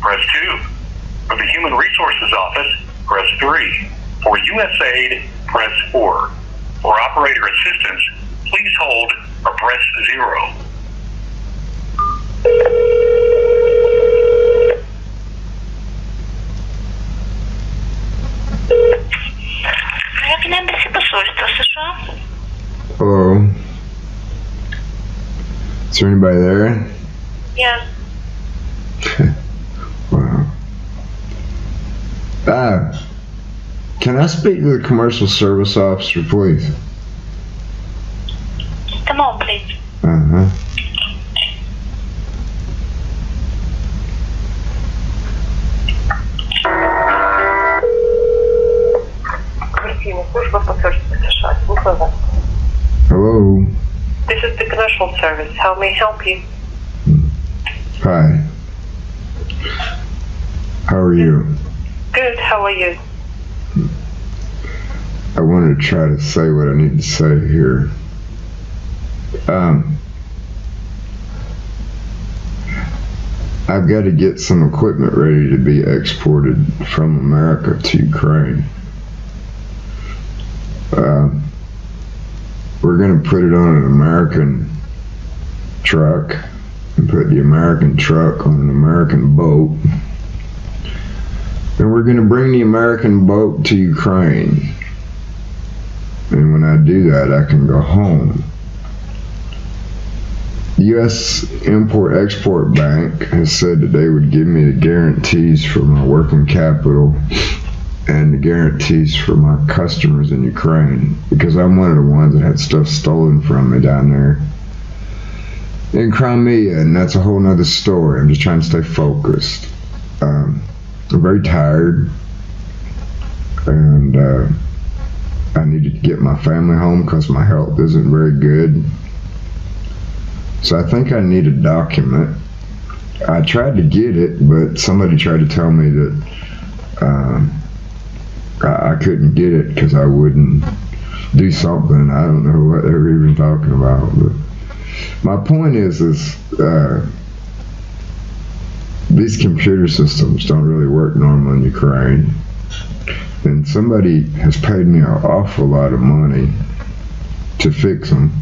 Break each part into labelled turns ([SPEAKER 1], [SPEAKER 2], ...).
[SPEAKER 1] press 2. For the Human Resources Office, press 3. For USAID, press 4. For operator assistance, please hold or press 0.
[SPEAKER 2] American Embassy посольство США.
[SPEAKER 3] Hello. Is there anybody there?
[SPEAKER 2] Yeah.
[SPEAKER 3] Wow. Can I speak to the commercial service officer, please?
[SPEAKER 2] Come on, please.
[SPEAKER 3] Uh-huh. Hello.
[SPEAKER 4] This is the commercial service. How may I help you?
[SPEAKER 3] Hi. How are you?
[SPEAKER 4] Good. How are you?
[SPEAKER 3] I wanted to try to say what I need to say here. I've got to get some equipment ready to be exported from America to Ukraine. We're going to put it on an American truck and put the American truck on an American boat. And we're going to bring the American boat to Ukraine. And when I do that, I can go home. The U.S. Import-Export Bank has said that they would give me the guarantees for my working capital and the guarantees for my customers in Ukraine, because I'm one of the ones that had stuff stolen from me down there in Crimea, and that's a whole nother story. I'm just trying to stay focused. I'm very tired, and I needed to get my family home because my health isn't very good. So I think I need a document. I tried to get it, but somebody tried to tell me that I couldn't get it because I wouldn't do something. I don't know what they were even talking about. But my point is these computer systems don't really work normal in Ukraine. And somebody has paid me an awful lot of money to fix them.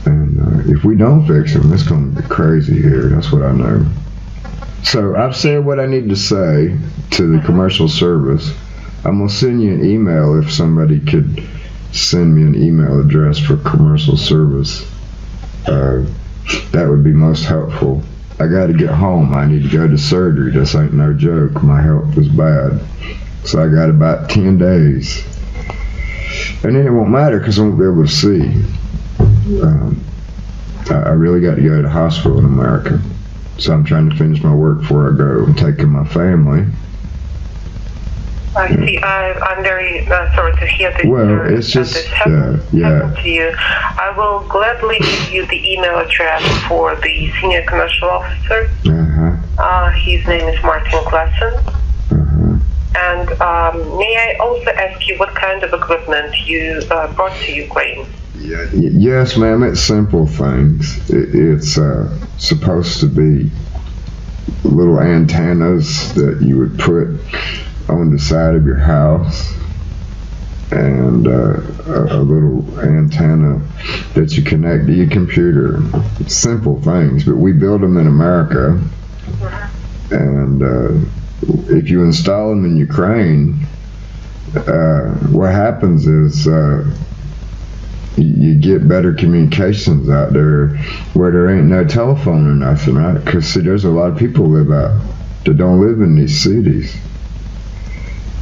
[SPEAKER 3] And if we don't fix them, it's going to be crazy here. That's what I know. So I've said what I need to say to the commercial service. I'm going to send you an email if somebody could send me an email address for commercial service. That would be most helpful. I got to get home. I need to go to surgery. This ain't no joke. My health is bad. So I got about 10 days. And then it won't matter because I won't be able to see. I really got to go to the hospital in America. So I'm trying to finish my work before I go. I'm taking my family.
[SPEAKER 4] I see. I'm very sorry to hear that.
[SPEAKER 3] Well, it's just,
[SPEAKER 4] this happened to you. I will gladly give you the email address for the senior commercial officer. His name is Martin Klassen. And may I also ask you what kind of equipment you brought to Ukraine?
[SPEAKER 3] Yes, ma'am. It's simple things. It's supposed to be little antennas that you would put on the side of your house, and a little antenna that you connect to your computer. Simple things, but we build them in America. And if you install them in Ukraine, what happens is you get better communications out there where there ain't no telephone or nothing, right? Because see, there's a lot of people that don't live in these cities.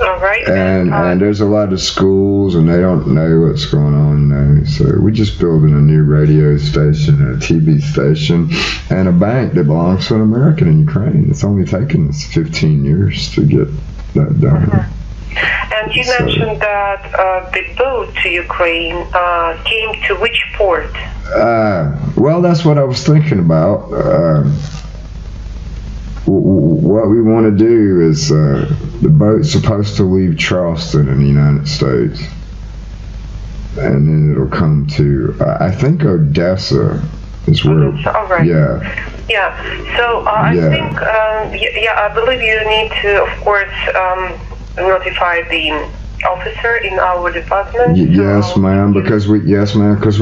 [SPEAKER 4] All right.
[SPEAKER 3] And there's a lot of schools, and they don't know what's going on now. So we're just building a new radio station, and a TV station, and a bank that belongs to an American in Ukraine. It's only taken us 15 years to get that done.
[SPEAKER 4] And you mentioned that the boat to Ukraine came to which port?
[SPEAKER 3] Well, that's what I was thinking about. What we want to do is the boat's supposed to leave Charleston in the United States, and then it'll come to I think Odessa is where.
[SPEAKER 4] All right.
[SPEAKER 3] Yeah,
[SPEAKER 4] Yeah. So I think, I believe you need to, of course, notify the officer in our department.
[SPEAKER 3] Yes, ma'am. Because we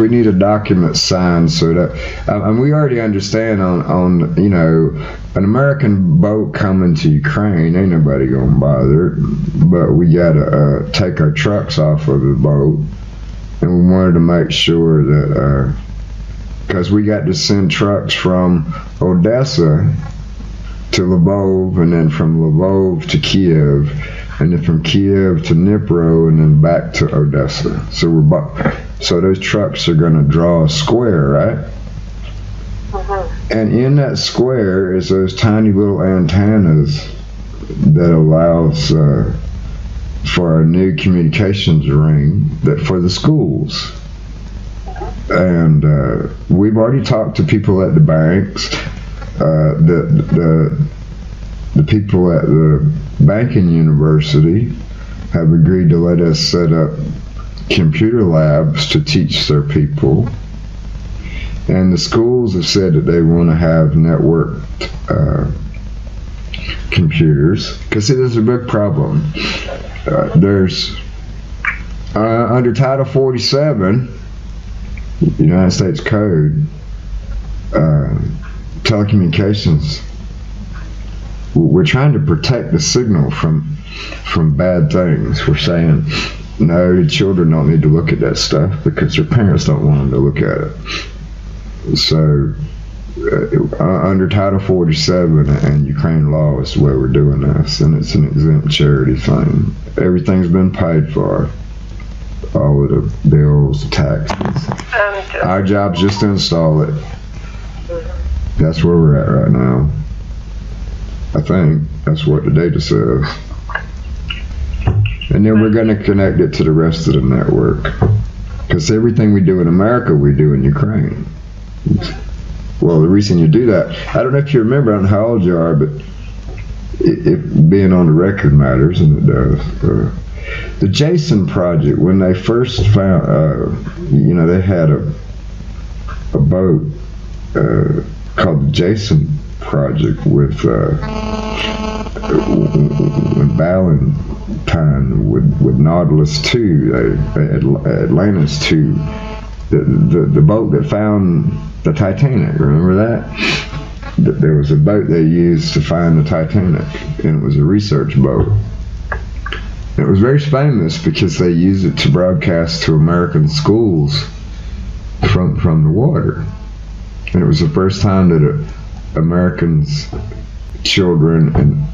[SPEAKER 3] need a document signed so that, and we already understand on you know, an American boat coming to Ukraine, ain't nobody gonna bother. But we gotta take our trucks off of the boat, and we wanted to make sure that because we got to send trucks from Odessa to Lvov, and then from Lvov to Kiev, and then from Kiev to Dnipro, and then back to Odessa. So so those trucks are going to draw a square, right? And in that square is those tiny little antennas that allows for a new communications ring that for the schools. And we've already talked to people at the banks. The people at the banking university have agreed to let us set up computer labs to teach their people. And the schools have said that they want to have networked computers. Because see, there's a big problem. There's, under Title 47, United States Code, telecommunications, we're trying to protect the signal from bad things. We're saying, no, the children don't need to look at that stuff because their parents don't want them to look at it. So under Title 47 and Ukraine law is the way we're doing this, and it's an exempt charity thing. Everything's been paid for. All of the bills, the taxes. Our job's just to install it. That's where we're at right now. I think that's what the data says. And then we're going to connect it to the rest of the network. Because everything we do in America, we do in Ukraine. Well, the reason you do that, I don't know if you remember, I don't know how old you are, but being on the record matters, and it does. The Jason Project, when they first found, they had a boat called the Jason Project with when Valentine with Nautilus 2, Atlantis 2, the boat that found the Titanic. Remember that? There was a boat they used to find the Titanic, and it was a research boat. It was very famous because they used it to broadcast to American schools from the water. And it was the first time that Americans, children in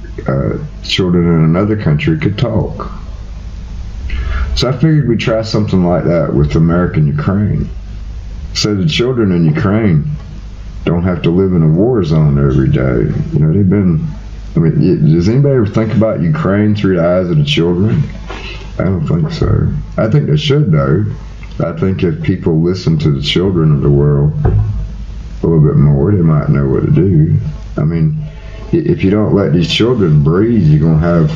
[SPEAKER 3] another country could talk. So I figured we'd try something like that with American Ukraine. So the children in Ukraine don't have to live in a war zone every day. They've been... does anybody ever think about Ukraine through the eyes of the children? I don't think so. I think they should, though. I think if people listen to the children of the world a little bit more, they might know what to do. If you don't let these children breathe, you're going to have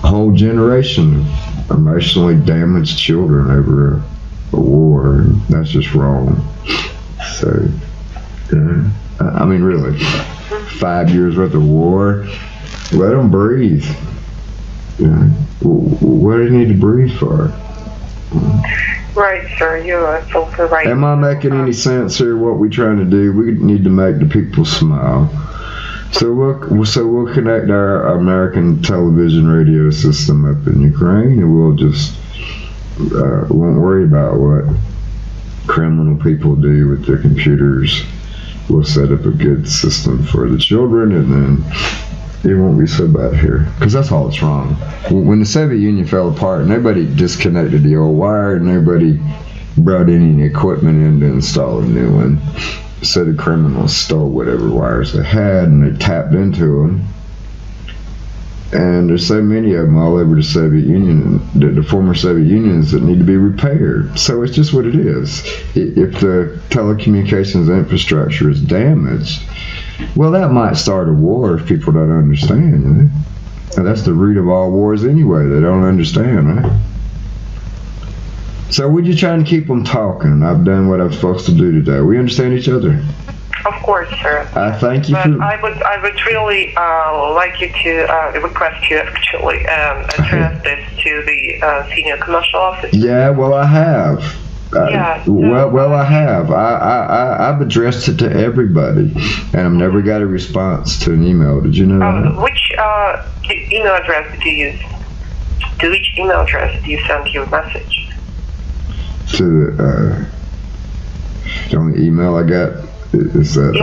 [SPEAKER 3] a whole generation of emotionally damaged children over a war, and that's just wrong. So, really. 5 years worth of war, let them breathe. What do they need to breathe for?
[SPEAKER 4] Right, sir, you're absolutely right.
[SPEAKER 3] Am I making any sense here? What we're trying to do, we need to make the people smile. So we'll connect our American television radio system up in Ukraine, and we'll just won't worry about what criminal people do with their computers. We'll set up a good system for the children, and then it won't be so bad here. Because that's all that's wrong. When the Soviet Union fell apart, nobody disconnected the old wire, nobody brought any equipment in to install a new one. So the criminals stole whatever wires they had, and they tapped into them. And there's so many of them all over the Soviet Union, the former Soviet Unions, that need to be repaired. So it's just what it is. If the telecommunications infrastructure is damaged, well, that might start a war if people don't understand. And that's the root of all wars anyway. They don't understand, right? So we're just trying to keep them talking. I've done what I'm supposed to do today. We understand each other?
[SPEAKER 4] Of course, sir.
[SPEAKER 3] I thank you
[SPEAKER 4] but
[SPEAKER 3] for...
[SPEAKER 4] I would really like you to request you actually address this to the senior commercial officer.
[SPEAKER 3] Yeah, well, I have. Well, I have. I've addressed it to everybody, and I've never got a response to an email. Did you know that?
[SPEAKER 4] Which email address did you use? To which email address did you send your message?
[SPEAKER 3] To the only email I got is that.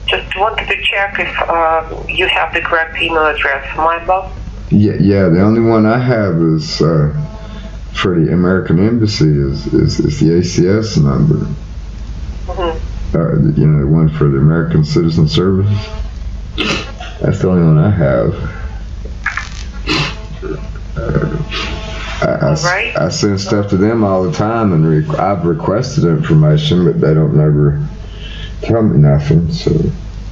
[SPEAKER 4] Just wanted to check if you have the correct email address for my boss.
[SPEAKER 3] Yeah. The only one I have is for the American Embassy is the ACS number.
[SPEAKER 4] Mm-hmm.
[SPEAKER 3] The one for the American Citizen Service. That's the only one I have. I send stuff to them all the time, and I've requested information, but they don't never tell me nothing. So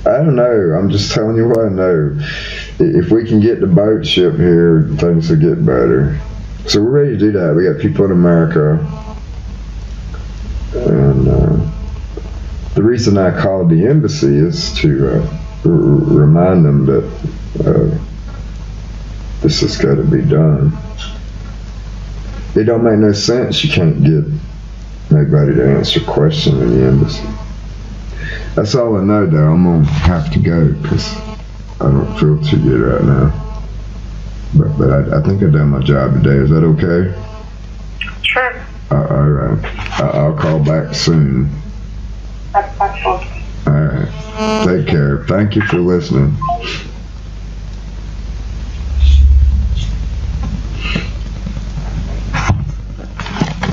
[SPEAKER 3] I don't know. I'm just telling you what I know. If we can get the boat ship here, things will get better. So we're ready to do that. We got people in America, and the reason I called the embassy is to remind them that this has got to be done. It don't make no sense. You can't get nobody to answer questions in the embassy. That's all I know, though. I'm gonna have to go because I don't feel too good right now. But I think I've done my job today. Is that okay?
[SPEAKER 4] Sure.
[SPEAKER 3] All right. I'll call back soon.
[SPEAKER 4] That's all
[SPEAKER 3] right. Take care. Thank you for listening.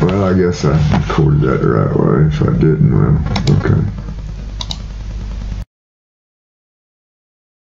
[SPEAKER 3] Well, I guess I recorded that the right way. If I didn't, well, okay.